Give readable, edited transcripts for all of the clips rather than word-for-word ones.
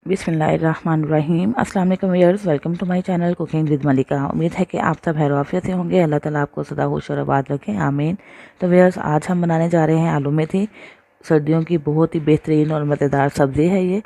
बिस्मिल्लाहिर्रहमानिर्रहीम। अस्सलाम वालेकुम viewers, welcome to my channel cooking with Malika. उम्मीद है कि आप सब खैरियत से होंगे। अल्लाह ताला आपको सदा खुश और आबाद रखें, आमीन। तो व्यूअर्स, आज हम बनाने जा रहे हैं आलू मेथी। सर्दियों की बहुत ही बेहतरीन और मज़ेदार सब्ज़ी है ये।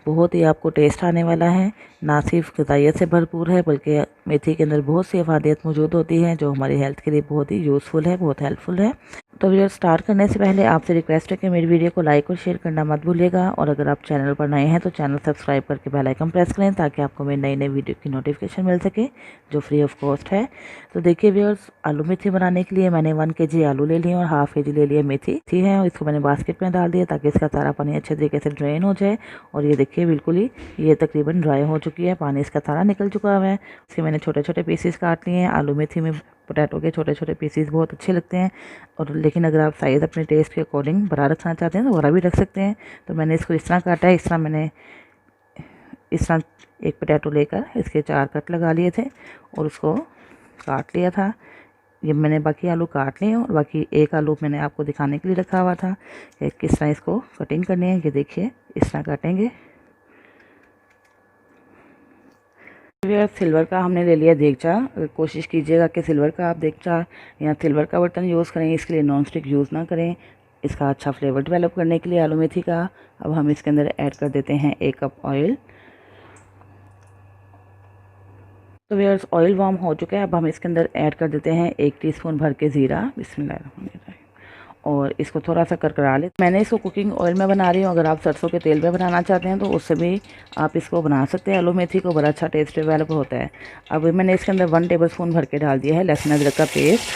बहुत ही आपको टेस्ट आने वाला है। ना सिर्फ ग़िज़ाइयत से भरपूर है बल्कि मेथी के अंदर बहुत सी अफादियत मौजूद होती हैं जो हमारी हेल्थ के लिए बहुत ही यूज़फुल है, बहुत हेल्पफुल है। तो व्यूअर्स, स्टार्ट करने से पहले आपसे रिक्वेस्ट है कि मेरी वीडियो को लाइक और शेयर करना मत भूलिएगा, और अगर आप चैनल पर नए हैं तो चैनल सब्सक्राइब करके बेल आइकन प्रेस करें ताकि आपको मेरी नई नई वीडियो की नोटिफिकेशन मिल सके जो फ्री ऑफ कॉस्ट है। तो देखिए व्यूअर्स, आलू मेथी बनाने के लिए मैंने 1 kg आलू ले लिए और हाफ kg ले लिए मेथी थी है, और इसको मैंने बास्केट में डाल दिया ताकि इसका सारा पानी अच्छे तरीके से ड्रेन हो जाए। और ये देखिए बिल्कुल ही ये तकरीबन ड्राई हो चुकी है, पानी इसका सारा निकल चुका है। इसके मैंने छोटे छोटे पीसेस काट लिए हैं। आलू मेथी में पोटैटो के छोटे छोटे पीसेस बहुत अच्छे लगते हैं, और लेकिन अगर आप साइज़ अपने टेस्ट के अकॉर्डिंग बड़ा रखना चाहते हैं तो बड़ा भी रख सकते हैं। तो मैंने इसको इस तरह काटा है। इस तरह एक पोटैटो लेकर इसके 4 कट लगा लिए थे और उसको काट लिया था। ये मैंने बाकी आलू काट लिए और बाकी एक आलू मैंने आपको दिखाने के लिए रखा हुआ था कि किस तरह इसको कटिंग करनी है। ये देखिए इस तरह काटेंगे। सिल्वर का हमने ले लिया देगचा। कोशिश कीजिएगा कि सिल्वर का आप देगचा या सिल्वर का बर्तन यूज़ करें, इसके लिए नॉन स्टिक यूज़ ना करें। इसका अच्छा फ्लेवर डेवलप करने के लिए आलू मेथी का अब हम इसके अंदर ऐड कर देते हैं 1 कप ऑयल। तो व्यूअर्स, ऑयल वार्म हो चुका है। अब हम इसके अंदर ऐड कर देते हैं 1 टीस्पून भर के ज़ीरा। बिस्मिल्लाह। और इसको थोड़ा सा करकरा ले। मैंने इसको कुकिंग ऑयल में बना रही हूँ। अगर आप सरसों के तेल में बनाना चाहते हैं तो उससे भी आप इसको बना सकते हैं। आलू मेथी को बड़ा अच्छा टेस्ट डेवलप होता है। अब मैंने इसके अंदर 1 टेबलस्पून भर के डाल दिया है लहसुन अदरक का पेस्ट।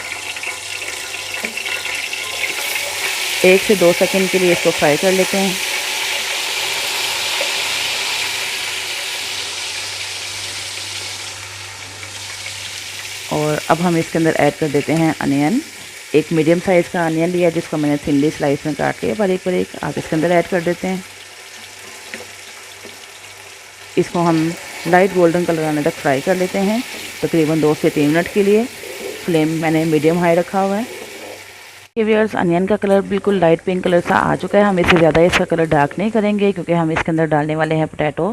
1 से 2 सेकंड के लिए इसको फ्राई कर लेते हैं। और अब हम इसके अंदर ऐड कर देते हैं अनियन। एक मीडियम साइज़ का अनियन लिया जिसको मैंने थिनली स्लाइस में काट लिया बारीक बारीक, आप इसके अंदर ऐड कर देते हैं। इसको हम लाइट गोल्डन कलर आने तक फ्राई कर लेते हैं, तकरीबन 2 से 3 मिनट के लिए। फ्लेम मैंने मीडियम हाई रखा हुआ है। ये व्यूअर्स, अनियन का कलर बिल्कुल लाइट पिंक कलर सा आ चुका है। हम इससे ज़्यादा इसका कलर डार्क नहीं करेंगे क्योंकि हम इसके अंदर डालने वाले हैं पोटैटो।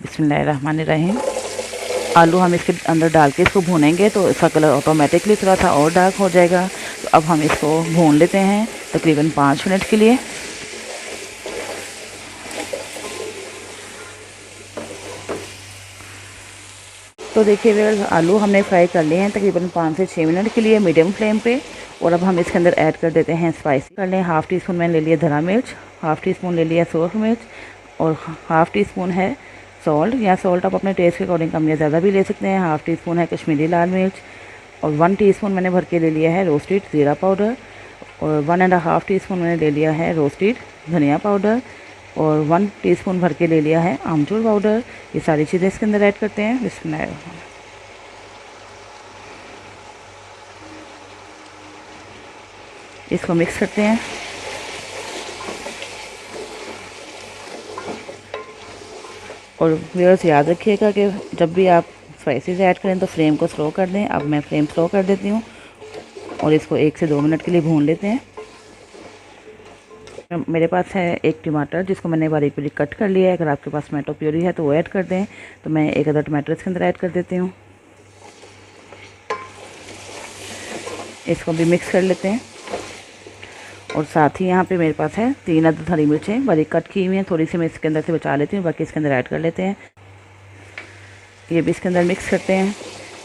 बिस्मिल्लाहिर्रहमानिर्रहीम। आलू हम इसके अंदर डाल के इसको भूनेंगे तो इसका कलर ऑटोमेटिकली थोड़ा सा और डार्क हो जाएगा। तो अब हम इसको भून लेते हैं तकरीबन 5 मिनट के लिए। तो देखिए व्यूअर्स, आलू हमने फ्राई कर लिए हैं तकरीबन 5 से 6 मिनट के लिए मीडियम फ्लेम पे। और अब हम इसके अंदर ऐड कर देते हैं स्पाइसी कर लें। हाफ़ टी स्पून मैंने ले लिया धरा मिर्च, हाफ़ टी स्पून ले लिया सूरख मिर्च, और हाफ़ टी स्पून है सॉल्ट। या सॉल्ट आप अपने टेस्ट के अकॉर्डिंग कम या ज़्यादा भी ले सकते हैं। हाफ़ टी स्पून है कश्मीरी लाल मिर्च, और 1 टीस्पून मैंने भर के ले लिया है रोस्टेड ज़ीरा पाउडर, और 1.5 टीस्पून मैंने ले लिया है रोस्टेड धनिया पाउडर, और 1 टीस्पून भर के ले लिया है आमचूर पाउडर। ये सारी चीज़ें इसके अंदर ऐड करते हैं। बिस्मिल्लाह। इसको मिक्स करते हैं। और व्यूअर्स, याद रखिएगा कि जब भी आप स्पाइसेस ऐड करें तो फ्लेम को स्लो कर दें। अब मैं फ्लेम स्लो कर देती हूँ और इसको 1 से 2 मिनट के लिए भून लेते हैं। मेरे पास है 1 टमाटर जिसको मैंने बारीक बारीक कट कर लिया है। अगर आपके पास टमाटो प्यूरी है तो वो ऐड कर दें। तो मैं 1 अदर टमाटर इसके अंदर ऐड कर देती हूँ। इसको भी मिक्स कर लेते हैं। और साथ ही यहाँ पे मेरे पास है 3 अदद हरी मिर्चें बारीक कट की हुई हैं। थोड़ी सी मैं इसके अंदर से बचा लेती हूँ, बाकी इसके अंदर ऐड कर लेते हैं। ये भी इसके अंदर मिक्स करते हैं।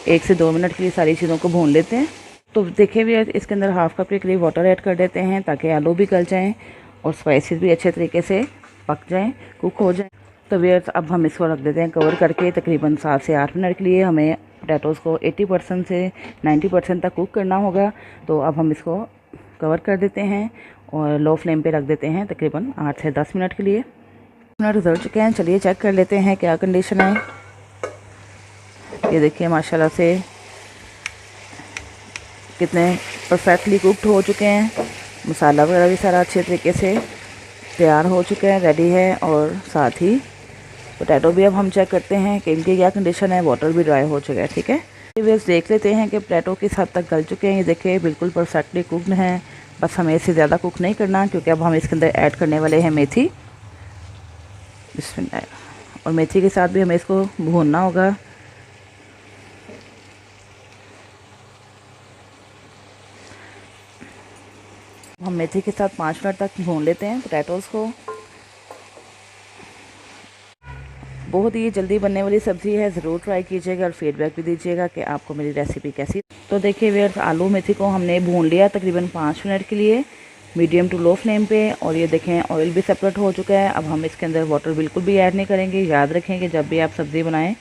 1 से 2 मिनट के लिए सारी चीज़ों को भून लेते हैं। तो देखिए भी इसके अंदर हाफ़ कप के करीब वाटर ऐड कर देते हैं ताकि आलू भी गल जाएँ और स्पाइसेस भी अच्छे तरीके से पक जाएँ, कुक हो जाएँ। तो व्यूअर्स, अब हम इसको रख देते हैं कवर करके तकरीबन 7 से 8 मिनट के लिए। हमें पोटैटोज़ को 80% से 90% तक कुक करना होगा। तो अब हम इसको कवर कर देते हैं और लो फ्लेम पे रख देते हैं तकरीबन 8 से 10 मिनट के लिए। मिनट गुजर चुके हैं, चलिए चेक कर लेते हैं क्या कंडीशन है। ये देखिए माशाल्लाह से कितने परफेक्टली कुकड हो चुके हैं। मसाला वगैरह भी सारा अच्छे तरीके से तैयार हो चुका है, रेडी है। और साथ ही पोटैटो भी अब हम चेक करते हैं कि इनकी क्या कंडीशन है। वाटर भी ड्राई हो चुका है, ठीक है। व्यूअर्स, देख लेते हैं कि पोटैटो किस हद तक गल चुके हैं। ये देखिए बिल्कुल परफेक्टली कुकड हैं। बस हमें इससे ज़्यादा कुक नहीं करना क्योंकि अब हम इसके अंदर ऐड करने वाले हैं मेथी। बिस्मिल्लाह। और मेथी के साथ भी हमें इसको भूनना होगा। हम मेथी के साथ 5 मिनट तक भून लेते हैं पोटैटोज़ को। बहुत ही जल्दी बनने वाली सब्ज़ी है, ज़रूर ट्राई कीजिएगा और फीडबैक भी दीजिएगा कि आपको मेरी रेसिपी कैसी। तो देखिए व्यूअर्स, आलू मेथी को हमने भून लिया तकरीबन 5 मिनट के लिए मीडियम टू लो फ्लेम पे। और ये देखें ऑयल भी सेपरेट हो चुका है। अब हम इसके अंदर वाटर बिल्कुल भी ऐड नहीं करेंगे। याद रखें कि जब भी आप सब्ज़ी बनाएं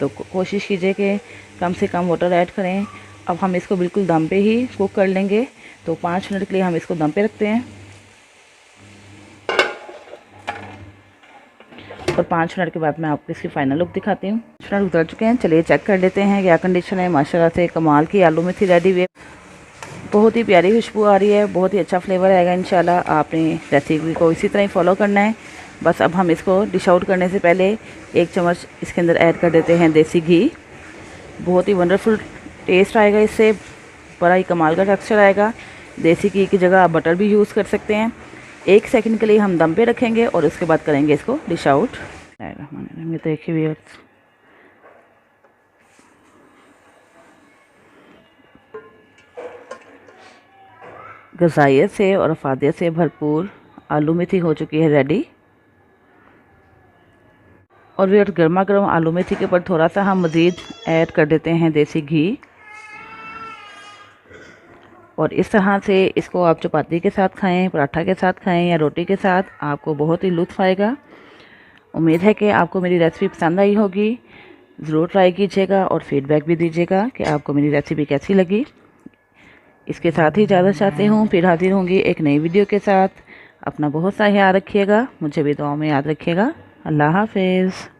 तो कोशिश कीजिए कि कम से कम वाटर ऐड करें। अब हम इसको बिल्कुल दम पे ही कुक कर लेंगे। तो 5 मिनट के लिए हम इसको दम पे रखते हैं और 5 मिनट के बाद मैं आपको इसकी फाइनल लुक दिखाती हूँ। 5 मिनट गुजर चुके हैं, चलिए चेक कर लेते हैं क्या कंडीशन है। माशाल्लाह से कमाल की आलू मेथी रेडी हुई है। बहुत ही प्यारी खुशबू आ रही है, बहुत ही अच्छा फ्लेवर आएगा इंशाल्लाह। आपने रेसिपी को इसी तरह ही फॉलो करना है। बस अब हम इसको डिश आउट करने से पहले 1 चम्मच इसके अंदर ऐड कर देते हैं देसी घी। बहुत ही वंडरफुल टेस्ट आएगा इससे, बड़ा ही कमाल का टेक्सचर आएगा। देसी घी की जगह आप बटर भी यूज़ कर सकते हैं। 1 सेकंड के लिए हम दम पे रखेंगे और उसके बाद करेंगे इसको डिश आउट। देखिए गज़ाइयत से और अफादियत से भरपूर आलू मेथी हो चुकी है रेडी। और फिर गर्मा गर्म आलू मेथी के ऊपर थोड़ा सा हम मज़ीद ऐड कर देते हैं देसी घी। और इस तरह से इसको आप चपाती के साथ खाएं, पराठा के साथ खाएं या रोटी के साथ, आपको बहुत ही लुत्फ़ आएगा। उम्मीद है कि आपको मेरी रेसिपी पसंद आई होगी। ज़रूर ट्राई कीजिएगा और फीडबैक भी दीजिएगा कि आपको मेरी रेसिपी कैसी लगी। इसके साथ ही इजाज़त चाहती हूँ, फिर हाजिर होंगी एक नई वीडियो के साथ। अपना बहुत सा ख्याल रखिएगा, मुझे भी दुआ में याद रखिएगा। अल्लाह हाफ़िज़।